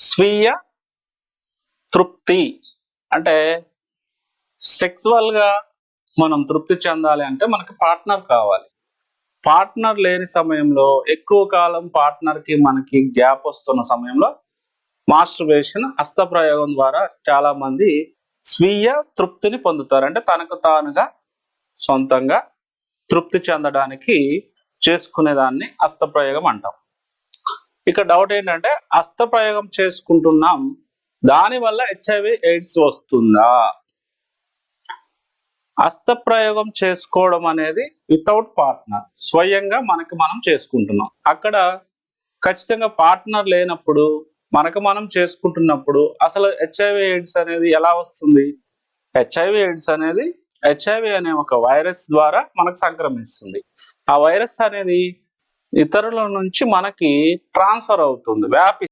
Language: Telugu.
స్వీయ తృప్తి అంటే సెక్సువల్ గా మనం తృప్తి చెందాలి అంటే మనకి పార్ట్నర్ కావాలి. పార్ట్నర్ లేని సమయంలో ఎక్కువ కాలం పార్ట్నర్ కి మనకి గ్యాప్ వస్తున్న సమయంలో మాస్టర్బేషన్ హస్తప్రయోగం ద్వారా చాలా మంది స్వీయ తృప్తిని పొందుతారు. అంటే తనకు తానుగా సొంతంగా తృప్తి చెందడానికి చేసుకునేదాన్ని హస్తప్రయోగం అంటాం. ఇక డౌట్ ఏంటంటే హస్తప్రయోగం చేసుకుంటున్నాం, దానివల్ల హెచ్ఐవి ఎయిడ్స్ వస్తుందా? హస్తప్రయోగం చేసుకోవడం అనేది వితౌట్ పార్ట్నర్, స్వయంగా మనకి మనం చేసుకుంటున్నాం. అక్కడ ఖచ్చితంగా పార్ట్నర్ లేనప్పుడు మనకు మనం చేసుకుంటున్నప్పుడు అసలు హెచ్ఐవి ఎయిడ్స్ అనేది ఎలా వస్తుంది? హెచ్ఐవి ఎయిడ్స్ అనేది హెచ్ఐవి అనే ఒక వైరస్ ద్వారా మనకు సంక్రమిస్తుంది. ఆ వైరస్ అనేది ఇతరుల నుంచి మనకి ట్రాన్స్ఫర్ అవుతుంది, వ్యాపి